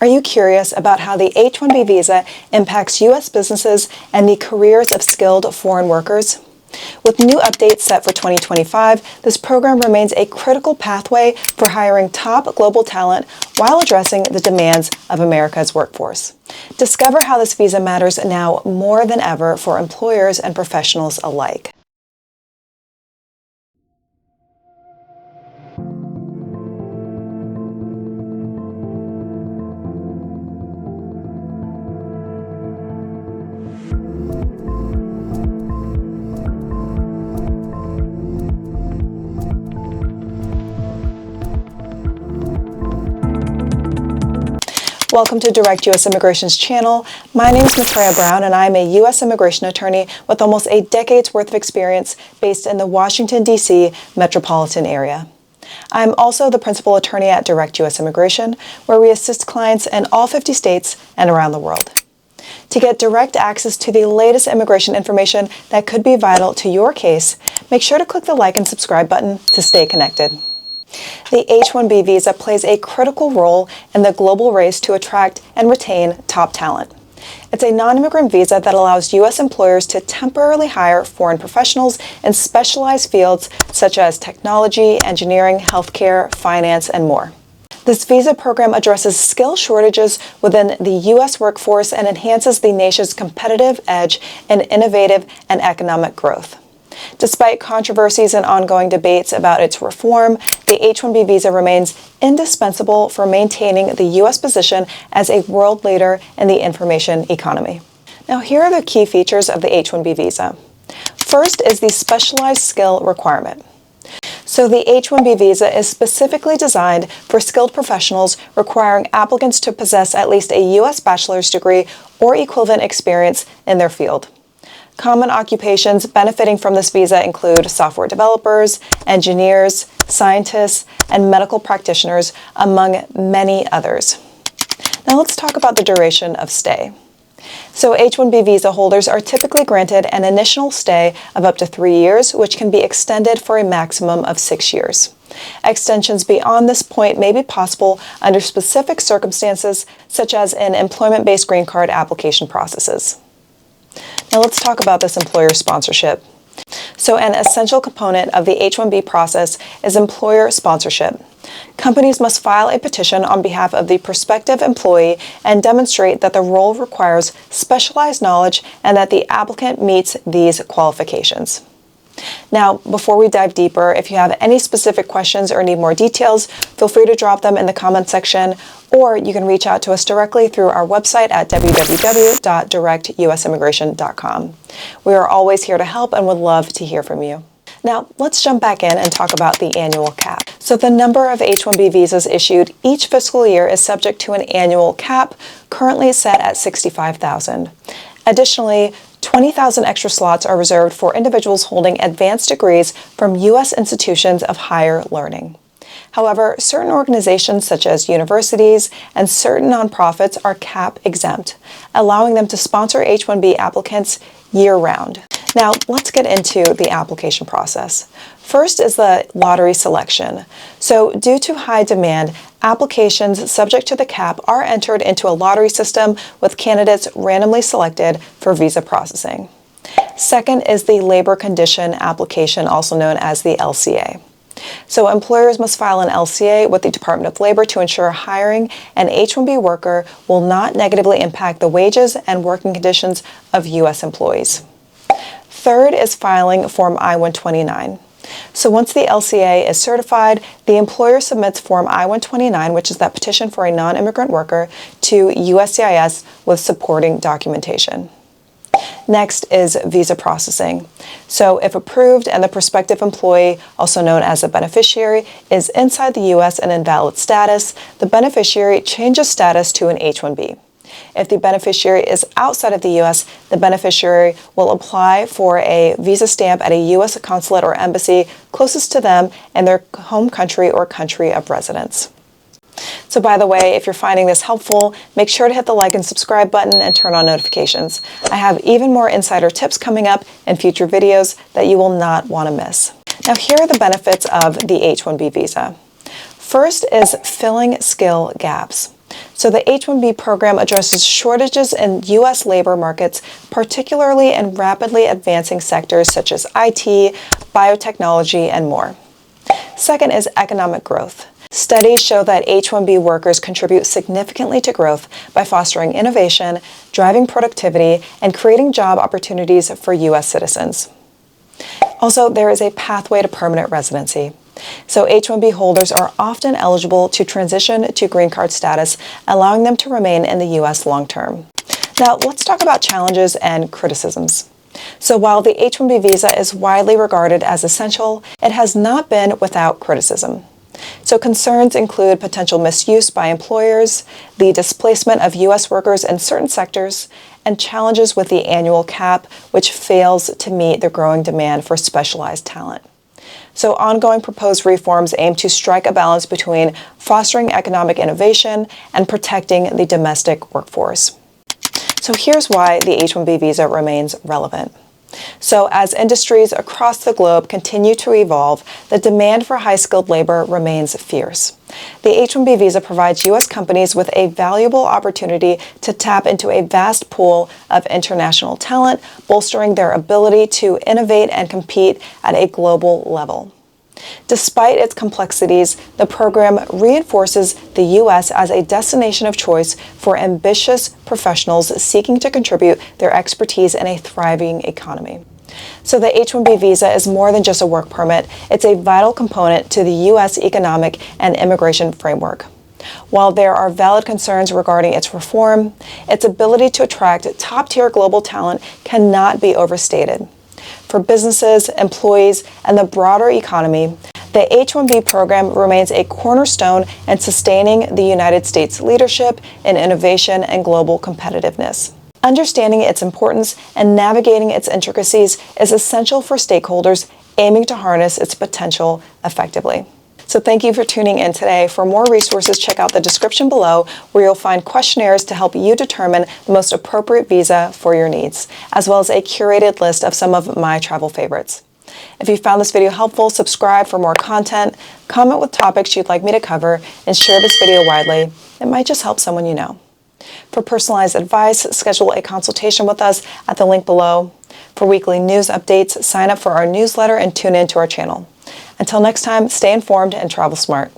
Are you curious about how the H-1B visa impacts U.S. businesses and the careers of skilled foreign workers? With new updates set for 2025, this program remains a critical pathway for hiring top global talent while addressing the demands of America's workforce. Discover how this visa matters now more than ever for employers and professionals alike. Welcome to Direct U.S. Immigration's channel. My name is Miatrai Brown, and I'm a U.S. immigration attorney with almost a decade's worth of experience based in the Washington, D.C. metropolitan area. I'm also the principal attorney at Direct U.S. Immigration, where we assist clients in all 50 states and around the world. To get direct access to the latest immigration information that could be vital to your case, make sure to click the like and subscribe button to stay connected. The H-1B visa plays a critical role in the global race to attract and retain top talent. It's a non-immigrant visa that allows U.S. employers to temporarily hire foreign professionals in specialized fields such as technology, engineering, healthcare, finance, and more. This visa program addresses skill shortages within the U.S. workforce and enhances the nation's competitive edge in innovative and economic growth. Despite controversies and ongoing debates about its reform, the H-1B visa remains indispensable for maintaining the U.S. position as a world leader in the information economy. Now, here are the key features of the H-1B visa. First is the specialized skill requirement. So the H-1B visa is specifically designed for skilled professionals requiring applicants to possess at least a U.S. bachelor's degree or equivalent experience in their field. Common occupations benefiting from this visa include software developers, engineers, scientists, and medical practitioners, among many others. Now let's talk about the duration of stay. So H-1B visa holders are typically granted an initial stay of up to 3 years, which can be extended for a maximum of 6 years. Extensions beyond this point may be possible under specific circumstances, such as in employment-based green card application processes. Now let's talk about this employer sponsorship. So an essential component of the H-1B process is employer sponsorship. Companies must file a petition on behalf of the prospective employee and demonstrate that the role requires specialized knowledge and that the applicant meets these qualifications. Now, before we dive deeper, if you have any specific questions or need more details, feel free to drop them in the comment section, or you can reach out to us directly through our website at www.directusimmigration.com. We are always here to help and would love to hear from you. Now, let's jump back in and talk about the annual cap. So the number of H-1B visas issued each fiscal year is subject to an annual cap, currently set at 65,000. Additionally, 20,000 extra slots are reserved for individuals holding advanced degrees from U.S. institutions of higher learning. However, certain organizations such as universities and certain nonprofits are cap exempt, allowing them to sponsor H-1B applicants year-round. Now, let's get into the application process. First is the lottery selection. So, due to high demand, applications subject to the cap are entered into a lottery system with candidates randomly selected for visa processing. Second is the labor condition application, also known as the LCA. So employers must file an LCA with the Department of Labor to ensure hiring an H-1B worker will not negatively impact the wages and working conditions of U.S. employees. Third is filing Form I-129. So once the LCA is certified, the employer submits Form I-129, which is that petition for a non-immigrant worker, to USCIS with supporting documentation. Next is visa processing. So if approved and the prospective employee, also known as a beneficiary, is inside the U.S. and in valid status, the beneficiary changes status to an H-1B. If the beneficiary is outside of the U.S., the beneficiary will apply for a visa stamp at a U.S. consulate or embassy closest to them in their home country or country of residence. So by the way, if you're finding this helpful, make sure to hit the like and subscribe button and turn on notifications. I have even more insider tips coming up in future videos that you will not want to miss. Now here are the benefits of the H-1B visa. First is filling skill gaps. So the H-1B program addresses shortages in U.S. labor markets, particularly in rapidly advancing sectors such as IT, biotechnology, and more. Second is economic growth. Studies show that H-1B workers contribute significantly to growth by fostering innovation, driving productivity, and creating job opportunities for U.S. citizens. Also, there is a pathway to permanent residency. So H-1B holders are often eligible to transition to green card status, allowing them to remain in the U.S. long term. Now, let's talk about challenges and criticisms. So while the H-1B visa is widely regarded as essential, it has not been without criticism. So concerns include potential misuse by employers, the displacement of U.S. workers in certain sectors, and challenges with the annual cap, which fails to meet the growing demand for specialized talent. So ongoing proposed reforms aim to strike a balance between fostering economic innovation and protecting the domestic workforce. So here's why the H-1B visa remains relevant. So as industries across the globe continue to evolve, the demand for high-skilled labor remains fierce. The H-1B visa provides U.S. companies with a valuable opportunity to tap into a vast pool of international talent, bolstering their ability to innovate and compete at a global level. Despite its complexities, the program reinforces the U.S. as a destination of choice for ambitious professionals seeking to contribute their expertise in a thriving economy. So the H-1B visa is more than just a work permit. It's a vital component to the U.S. economic and immigration framework. While there are valid concerns regarding its reform, its ability to attract top-tier global talent cannot be overstated. For businesses, employees, and the broader economy, the H-1B program remains a cornerstone in sustaining the United States' leadership in innovation and global competitiveness. Understanding its importance and navigating its intricacies is essential for stakeholders aiming to harness its potential effectively. So thank you for tuning in today. For more resources, check out the description below, where you'll find questionnaires to help you determine the most appropriate visa for your needs, as well as a curated list of some of my travel favorites. If you found this video helpful, subscribe for more content, comment with topics you'd like me to cover, and share this video widely. It might just help someone you know. For personalized advice, schedule a consultation with us at the link below. For weekly news updates, sign up for our newsletter and tune in to our channel. Until next time, stay informed and travel smart.